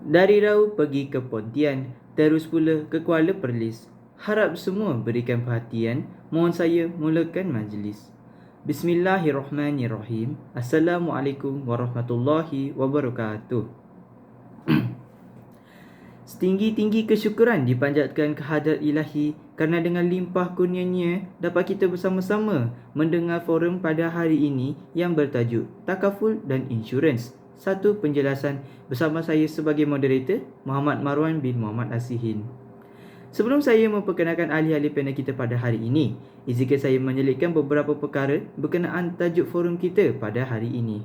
Dari Rau pergi ke Pontian, terus pula ke Kuala Perlis. Harap semua berikan perhatian, mohon saya mulakan majlis. Bismillahirrahmanirrahim. Assalamualaikum warahmatullahi wabarakatuh. Setinggi-tinggi kesyukuran dipanjatkan kehadrat ilahi kerana dengan limpah kurnianya dapat kita bersama-sama mendengar forum pada hari ini yang bertajuk Takaful dan Insurans. Satu penjelasan bersama saya sebagai moderator, Muhammad Marwan bin Muhammad Asihin. Sebelum saya memperkenalkan ahli-ahli panel kita pada hari ini, izinkan saya menyelitkan beberapa perkara berkenaan tajuk forum kita pada hari ini.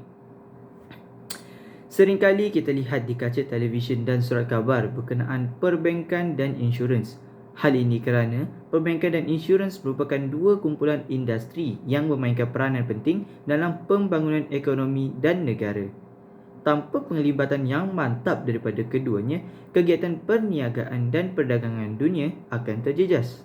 Seringkali kita lihat di kaca televisyen dan surat khabar berkenaan perbankan dan insurans. Hal ini kerana perbankan dan insurans merupakan dua kumpulan industri yang memainkan peranan penting dalam pembangunan ekonomi dan negara. Tanpa penglibatan yang mantap daripada keduanya, kegiatan perniagaan dan perdagangan dunia akan terjejas.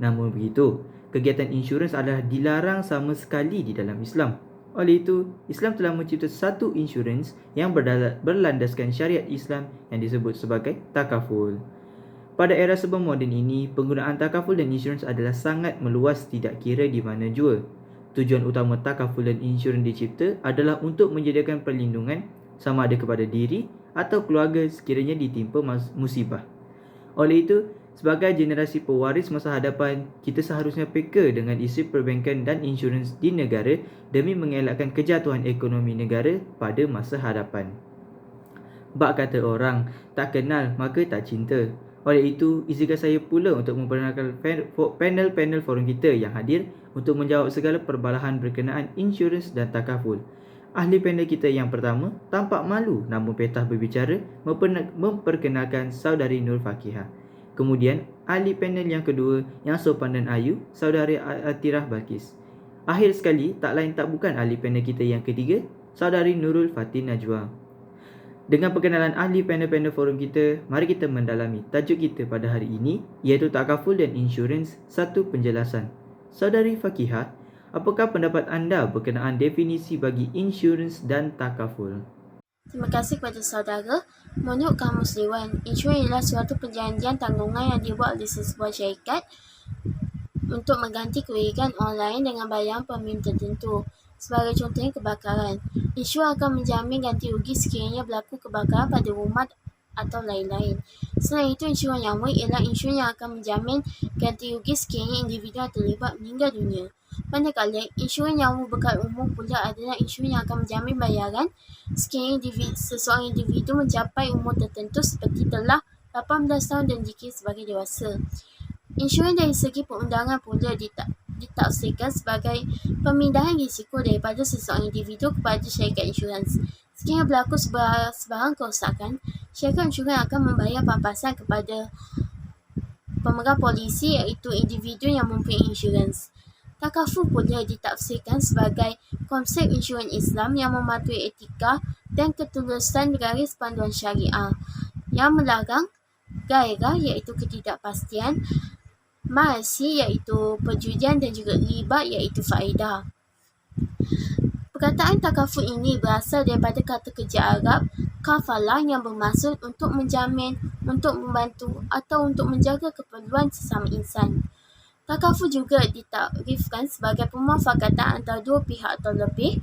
Namun begitu, kegiatan insurans adalah dilarang sama sekali di dalam Islam. Oleh itu, Islam telah mencipta satu insurans yang berlandaskan syariat Islam yang disebut sebagai takaful. Pada era serba moden ini, penggunaan takaful dan insurans adalah sangat meluas tidak kira di mana jua. Tujuan utama takaful dan insurans dicipta adalah untuk menyediakan perlindungan sama ada kepada diri atau keluarga sekiranya ditimpa musibah. Oleh itu, sebagai generasi pewaris masa hadapan, kita seharusnya peka dengan isu perbankan dan insurans di negara demi mengelakkan kejatuhan ekonomi negara pada masa hadapan. Bak kata orang, tak kenal maka tak cinta. Oleh itu, izinkan saya pula untuk memperkenalkan panel-panel forum kita yang hadir untuk menjawab segala perbalahan berkenaan insurans dan takaful. Ahli panel kita yang pertama tampak malu namun petah berbicara memperkenalkan saudari Nur Fakihah. Kemudian, ahli panel yang kedua yang sopan dan ayu, saudari Atirah Balkis. Akhir sekali, tak lain tak bukan ahli panel kita yang ketiga, saudari Nurul Fatin Najwa. Dengan perkenalan ahli panel-panel forum kita, mari kita mendalami tajuk kita pada hari ini, iaitu takaful dan insurans, satu penjelasan. Saudari Fakihah, apakah pendapat anda berkenaan definisi bagi insurans dan takaful? Terima kasih kepada saudara. Menurut Kamus Dewan, insurans ialah suatu perjanjian tanggungan yang dibuat oleh sesebuah syarikat untuk mengganti kerugian orang lain dengan bayaran premium tertentu. Sebagai contohnya kebakaran, insurans akan menjamin ganti rugi sekiranya berlaku kebakaran pada rumah atau lain-lain. Selain itu, insurans nyawa ialah insurans yang akan menjamin ganti rugi sekiranya individu yang terlibat meninggal dunia. Manakala insurans nyawa berkat umum pula adalah insurans yang akan menjamin bayaran sekiranya seseorang individu mencapai umur tertentu seperti telah 18 tahun dan dikira sebagai dewasa. Insurans dari segi perundangan pula ditafsirkan sebagai pemindahan risiko daripada seseorang individu kepada syarikat insurans. Sekiranya berlaku sebarang kerosakan, syarikat insurans akan membayar pampasan kepada pemegang polisi iaitu individu yang mempunyai insurans. Takaful pula ditafsirkan sebagai konsep insurans Islam yang mematuhi etika dan ketulusan garis panduan syariah yang melarang gairah iaitu ketidakpastian, ma'asi iaitu perjudian dan juga riba iaitu faedah. Perkataan takaful ini berasal daripada kata kerja Arab kafalah yang bermaksud untuk menjamin, untuk membantu atau untuk menjaga keperluan sesama insan. Takaful juga ditakrifkan sebagai pemufakatan antara dua pihak atau lebih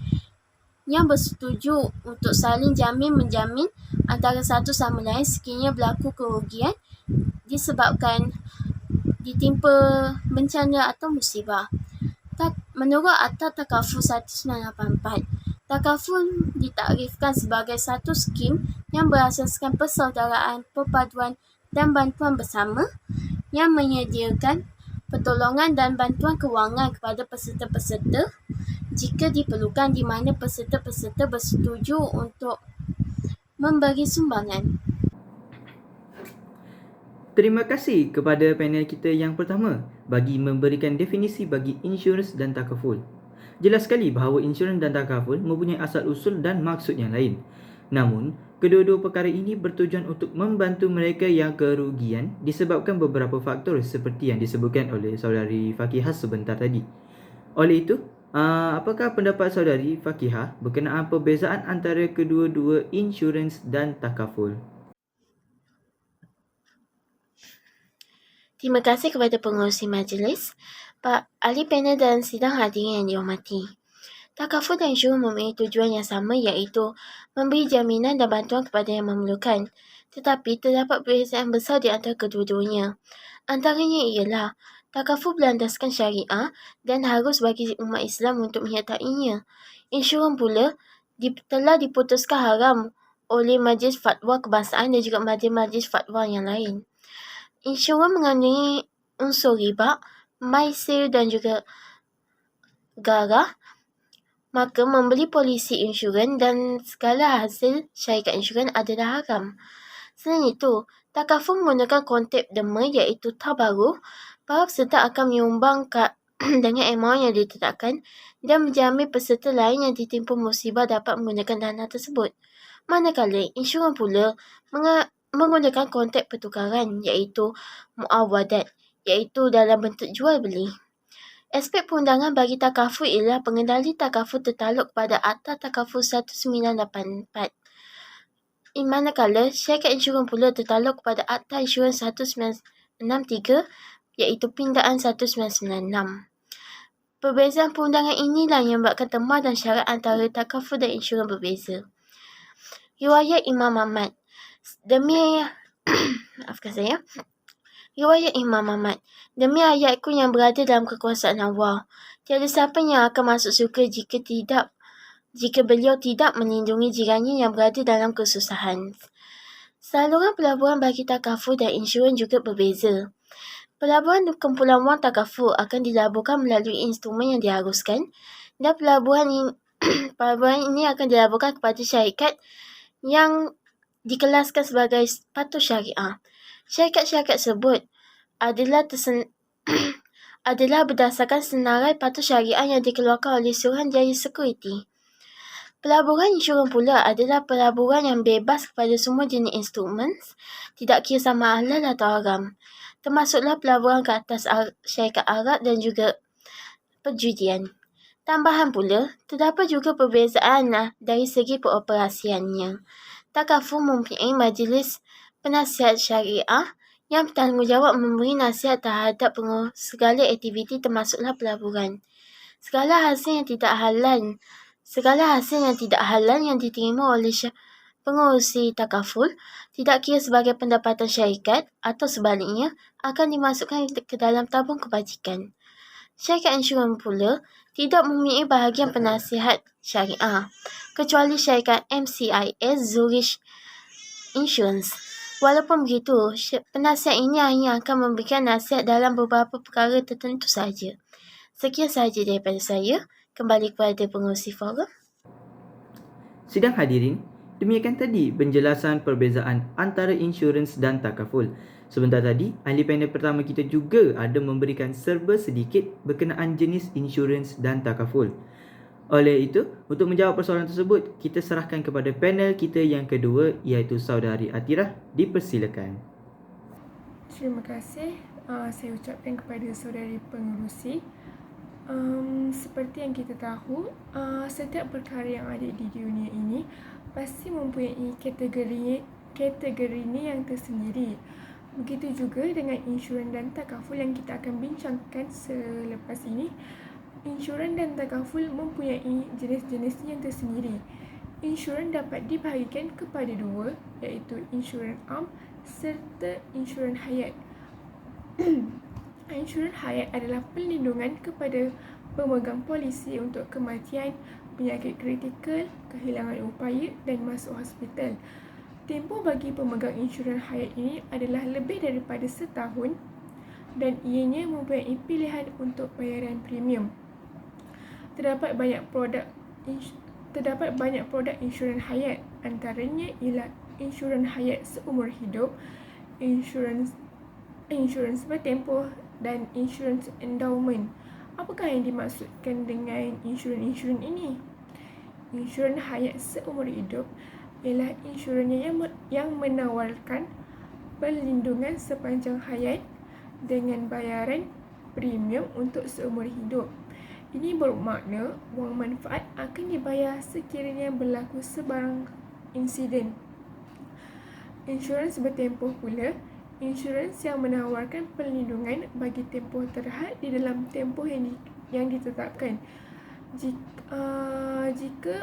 yang bersetuju untuk saling menjamin antara satu sama lain sekiranya berlaku kerugian disebabkan ditimpa bencana atau musibah. Menurut Akta Takaful 1984, takaful ditakrifkan sebagai satu skim yang berasaskan persaudaraan, perpaduan dan bantuan bersama yang menyediakan pertolongan dan bantuan kewangan kepada peserta-peserta jika diperlukan, di mana peserta-peserta bersetuju untuk memberi sumbangan. Terima kasih kepada panel kita yang pertama bagi memberikan definisi bagi insurans dan takaful. Jelas sekali bahawa insurans dan takaful mempunyai asal-usul dan maksud yang lain. Namun, kedua-dua perkara ini bertujuan untuk membantu mereka yang kerugian disebabkan beberapa faktor seperti yang disebutkan oleh saudari Fakihah sebentar tadi. Oleh itu, apakah pendapat saudari Fakihah berkenaan perbezaan antara kedua-dua insurans dan takaful? Terima kasih kepada pengerusi majlis, Pak ahli panel dan sidang hadirin yang dihormati. Takaful dan insurans mempunyai tujuan yang sama iaitu memberi jaminan dan bantuan kepada yang memerlukan. Tetapi terdapat perbezaan besar di antara kedua-duanya. Antaranya ialah takaful berlandaskan syariah dan harus bagi umat Islam untuk menyertainya. Insurans pula telah diputuskan haram oleh Majlis Fatwa Kebangsaan dan juga majlis-majlis fatwa yang lain. Insurans mengandungi unsur riba, maisir dan juga garah. Maka membeli polisi insurans dan segala hasil syarikat insurans adalah haram. Selain itu, takaful menggunakan konsep derma iaitu tabaruh. Para peserta akan menyumbang kad dengan amaun yang ditetapkan dan menjamin peserta lain yang ditimpa musibah dapat menggunakan dana tersebut. Manakala insurans pula menggunakan konsep pertukaran iaitu muawadat, iaitu dalam bentuk jual beli. Aspek perundangan bagi takaful ialah pengendali takaful tertakluk kepada Akta Takaful 1984. Manakala syarikat insurans pula tertakluk kepada Akta Insurans 1963 iaitu Pindaan 1996. Perbezaan perundangan inilah yang membuatkan tema dan syarat antara takaful dan insurans berbeza. Riwayat Imam Ahmad. Riwayat Imam Ahmad. Demi ayatku yang berada dalam kekuasaan Allah, tiada siapa yang akan masuk syurga jika beliau tidak melindungi jirannya yang berada dalam kesusahan. Saluran pelaburan bagi takaful dan insurans juga berbeza. Pelaburan kumpulan wang takaful akan dilaburkan melalui instrumen yang diharuskan dan pelaburan ini akan dilaburkan kepada syarikat yang dikelaskan sebagai patuh syariah. Syarikat-syarikat tersebut adalah berdasarkan senarai patuh syariah yang dikeluarkan oleh Suruhanjaya Security. Pelaburan insurans pula adalah pelaburan yang bebas kepada semua jenis instrumen, tidak kira sama halal atau haram. Termasuklah pelaburan ke atas syarikat Arab dan juga perjudian. Tambahan pula, terdapat juga perbezaan dari segi peroperasiannya. Takaful mempunyai majlis penasihat syariah yang bertanggungjawab memberi nasihat terhadap segala aktiviti termasuklah pelaburan. Segala hasil yang tidak halal yang diterima oleh pengurusi takaful, tidak kira sebagai pendapatan syarikat atau sebaliknya, akan dimasukkan ke dalam tabung kebajikan. Syarikat insurans pula tidak mempunyai bahagian penasihat syariah, kecuali syarikat MCIS Zurich Insurance. Walaupun begitu, penasihat ini hanya akan memberikan nasihat dalam beberapa perkara tertentu sahaja. Sekian sahaja daripada saya. Kembali kepada pengerusi forum. Sidang hadirin, demikian tadi penjelasan perbezaan antara insurans dan takaful. Sebentar tadi, ahli panel pertama kita juga ada memberikan serba sedikit berkenaan jenis insurans dan takaful. Oleh itu, untuk menjawab persoalan tersebut, kita serahkan kepada panel kita yang kedua iaitu Saudari Atirah. Dipersilakan. Terima kasih. Saya ucapkan kepada saudari pengerusi. Seperti yang kita tahu, setiap perkara yang ada di dunia ini pasti mempunyai kategorinya yang tersendiri. Begitu juga dengan insurans dan takaful yang kita akan bincangkan selepas ini. Insurans dan takaful mempunyai jenis-jenisnya yang tersendiri. Insurans dapat dibahagikan kepada dua, iaitu insurans am serta insurans hayat. Insurans hayat adalah perlindungan kepada pemegang polisi untuk kematian, penyakit kritikal, kehilangan upaya dan masuk hospital. Tempoh bagi pemegang insurans hayat ini adalah lebih daripada setahun dan ianya mempunyai pilihan untuk bayaran premium. Terdapat banyak produk insurans hayat, antaranya ialah insurans hayat seumur hidup, insurans bertempoh dan insurans endowment. Apakah yang dimaksudkan dengan insurans ini? Insurans hayat seumur hidup ialah insurans yang menawarkan perlindungan sepanjang hayat dengan bayaran premium untuk seumur hidup. Ini bermakna wang manfaat akan dibayar sekiranya berlaku sebarang insiden. Insurans bertempoh pula Insurans yang menawarkan perlindungan bagi tempoh terhad di dalam tempoh yang ditetapkan. Jika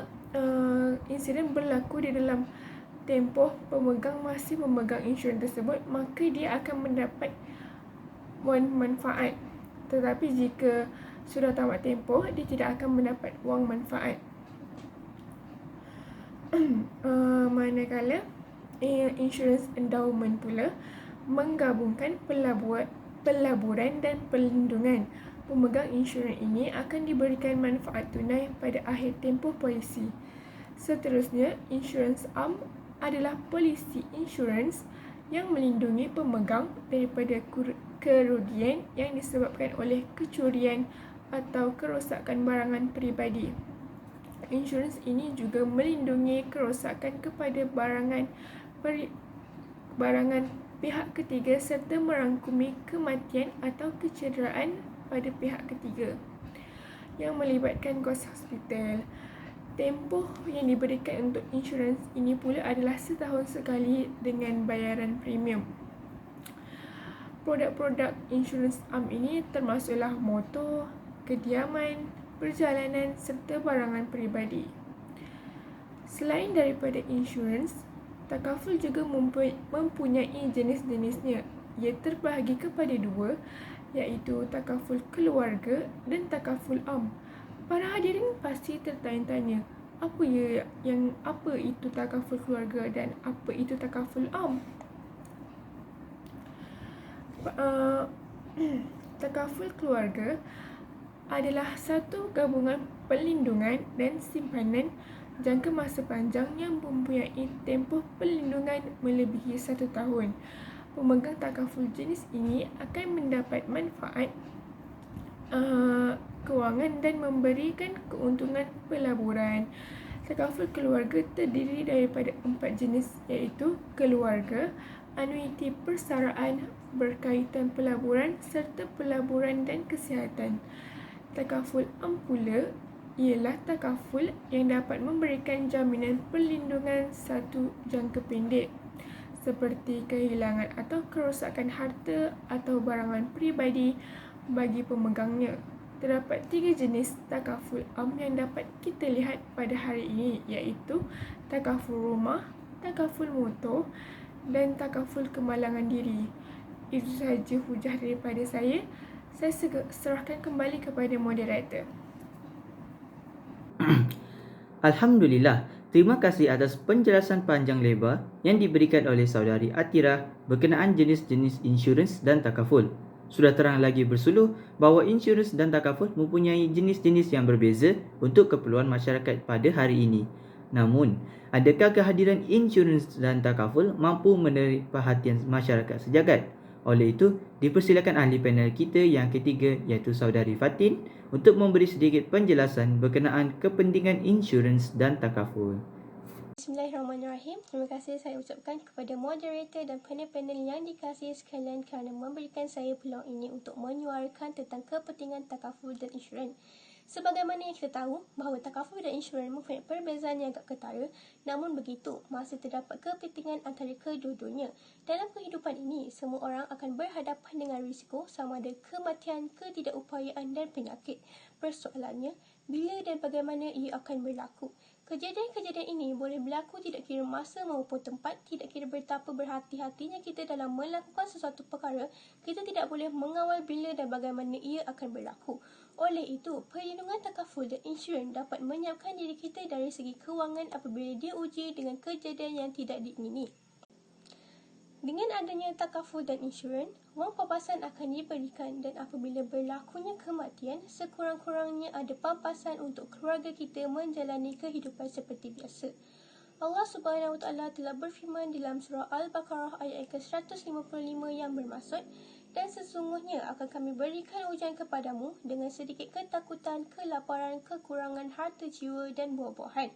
insiden berlaku di dalam tempoh pemegang masih memegang insurans tersebut, maka dia akan mendapat wang manfaat. Tetapi jika sudah tamat tempoh, dia tidak akan mendapat wang manfaat. Manakala insurans endowment pula menggabungkan pelaburan dan perlindungan. Pemegang insurans ini akan diberikan manfaat tunai pada akhir tempoh polisi. Seterusnya, insurans am adalah polisi insurans yang melindungi pemegang daripada kerugian yang disebabkan oleh kecurian atau kerosakan barangan peribadi. Insurans ini juga melindungi kerosakan kepada barangan pihak ketiga serta merangkumi kematian atau kecederaan pada pihak ketiga yang melibatkan kos hospital. Tempoh yang diberikan untuk insurans ini pula adalah setahun sekali dengan bayaran premium. Produk-produk insurans am ini termasuklah motor, kediaman, perjalanan serta barangan peribadi. Selain daripada insurans, takaful juga mempunyai jenis-jenisnya. Ia terbahagi kepada dua, iaitu takaful keluarga dan takaful am. Para hadirin pasti tertanya-tanya, apa itu takaful keluarga dan apa itu takaful am? Takaful keluarga adalah satu gabungan perlindungan dan simpanan jangka masa panjang yang mempunyai tempoh perlindungan melebihi 1 tahun. Pemegang takaful jenis ini akan mendapat manfaat kewangan dan memberikan keuntungan pelaburan. Takaful keluarga terdiri daripada 4 jenis, iaitu keluarga, anuiti persaraan, berkaitan pelaburan serta pelaburan dan kesihatan. Takaful am pula ialah takaful yang dapat memberikan jaminan perlindungan satu jangka pendek seperti kehilangan atau kerosakan harta atau barangan peribadi bagi pemegangnya. Terdapat 3 jenis takaful am yang dapat kita lihat pada hari ini, iaitu takaful rumah, takaful motor dan takaful kemalangan diri. Itu sahaja hujah daripada saya. Saya serahkan kembali kepada moderator. Alhamdulillah, terima kasih atas penjelasan panjang lebar yang diberikan oleh saudari Atirah berkenaan jenis-jenis insurans dan takaful. Sudah terang lagi bersuluh bahawa insurans dan takaful mempunyai jenis-jenis yang berbeza untuk keperluan masyarakat pada hari ini. Namun, adakah kehadiran insurans dan takaful mampu menarik perhatian masyarakat sejagat? Oleh itu, dipersilakan ahli panel kita yang ketiga, iaitu saudari Fatin, untuk memberi sedikit penjelasan berkenaan kepentingan insurans dan takaful. Bismillahirrahmanirrahim. Terima kasih saya ucapkan kepada moderator dan panel-panel yang dikasihi sekalian kerana memberikan saya peluang ini untuk menyuarakan tentang kepentingan takaful dan insurans. Sebagaimana yang kita tahu bahawa takaful dan insurans mempunyai perbezaan yang agak ketara, namun begitu masih terdapat kepentingan antara kedua-duanya. Dalam kehidupan ini, semua orang akan berhadapan dengan risiko sama ada kematian, ketidakupayaan dan penyakit. Persoalannya, bila dan bagaimana ia akan berlaku. Kejadian-kejadian ini boleh berlaku tidak kira masa maupun tempat, tidak kira betapa berhati-hatinya kita dalam melakukan sesuatu perkara, kita tidak boleh mengawal bila dan bagaimana ia akan berlaku. Oleh itu, perlindungan takaful dan insurans dapat menyiapkan diri kita dari segi kewangan apabila diuji dengan kejadian yang tidak diingini. Dengan adanya takaful dan insurans, wang pampasan akan diberikan dan apabila berlakunya kematian, sekurang-kurangnya ada pampasan untuk keluarga kita menjalani kehidupan seperti biasa. Allah Subhanahu Wa Taala telah berfirman dalam surah Al-Baqarah ayat ke-155 yang bermaksud, dan sesungguhnya akan kami berikan ujian kepadamu dengan sedikit ketakutan, kelaparan, kekurangan harta jiwa dan buah-buahan.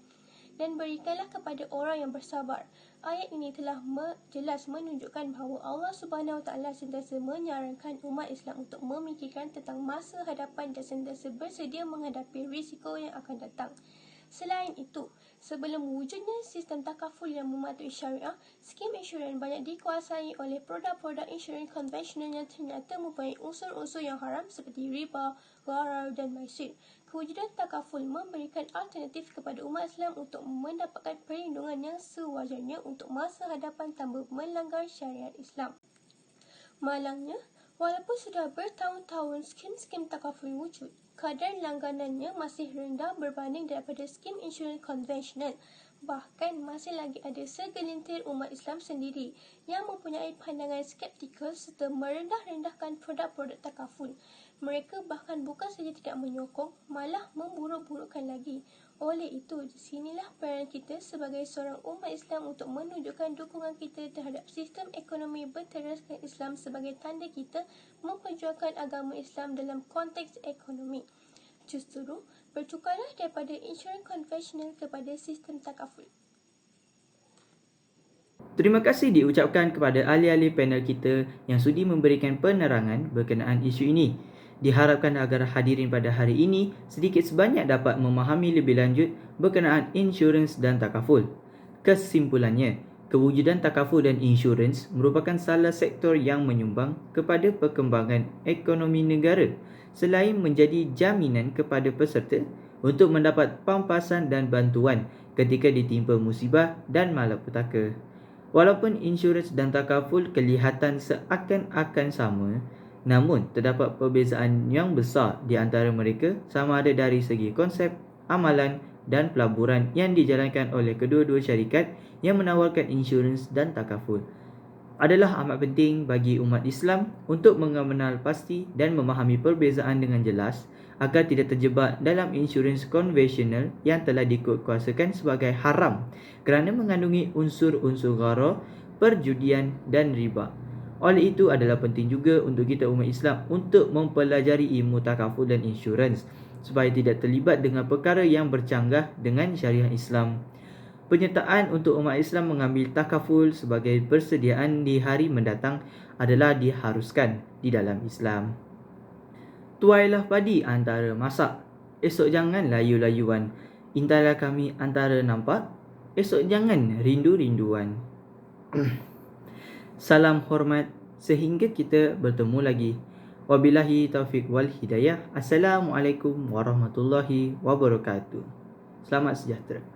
Dan berikanlah kepada orang yang bersabar. Ayat ini telah jelas menunjukkan bahawa Allah Subhanahu Wa Taala sentiasa menyarankan umat Islam untuk memikirkan tentang masa hadapan dan sentiasa bersedia menghadapi risiko yang akan datang. Selain itu, sebelum wujudnya sistem takaful yang mematuhi syariah, skim insurans banyak dikuasai oleh produk-produk insurans konvensional yang ternyata mempunyai unsur-unsur yang haram seperti riba, gharar dan maisir. Kewujudan takaful memberikan alternatif kepada umat Islam untuk mendapatkan perlindungan yang sewajarnya untuk masa hadapan tanpa melanggar syariat Islam. Malangnya, walaupun sudah bertahun-tahun skim-skim takaful wujud, kadar langganannya masih rendah berbanding daripada skim insurans konvensional. Bahkan masih lagi ada segelintir umat Islam sendiri yang mempunyai pandangan skeptikal serta merendah-rendahkan produk-produk takaful. Mereka bahkan bukan saja tidak menyokong, malah memburuk-burukkan lagi. Oleh itu, di sinilah peranan kita sebagai seorang umat Islam untuk menunjukkan dukungan kita terhadap sistem ekonomi berteraskan Islam sebagai tanda kita memperjuangkan agama Islam dalam konteks ekonomi. Justru, bertukarlah daripada insurans konvensional kepada sistem takaful. Terima kasih diucapkan kepada ahli-ahli panel kita yang sudi memberikan penerangan berkenaan isu ini. Diharapkan agar hadirin pada hari ini sedikit sebanyak dapat memahami lebih lanjut berkenaan insurans dan takaful. Kesimpulannya, kewujudan takaful dan insurans merupakan salah sektor yang menyumbang kepada perkembangan ekonomi negara selain menjadi jaminan kepada peserta untuk mendapat pampasan dan bantuan ketika ditimpa musibah dan malapetaka. Walaupun insurans dan takaful kelihatan seakan-akan sama, namun terdapat perbezaan yang besar di antara mereka sama ada dari segi konsep, amalan dan pelaburan yang dijalankan oleh kedua-dua syarikat yang menawarkan insurans dan takaful. Adalah amat penting bagi umat Islam untuk mengenal pasti dan memahami perbezaan dengan jelas agar tidak terjebak dalam insurans konvensional yang telah dikuatkuasakan sebagai haram kerana mengandungi unsur-unsur gharar, perjudian dan riba. Oleh itu adalah penting juga untuk kita umat Islam untuk mempelajari ilmu takaful dan insurans supaya tidak terlibat dengan perkara yang bercanggah dengan syariah Islam. Penyertaan untuk umat Islam mengambil takaful sebagai persediaan di hari mendatang adalah diharuskan di dalam Islam. Tuailah padi antara masak, esok jangan layu-layuan. Intailah kami antara nampak, esok jangan rindu-rinduan. Salam hormat sehingga kita bertemu lagi. Wabillahi taufiq wal hidayah. Assalamualaikum warahmatullahi wabarakatuh. Selamat sejahtera.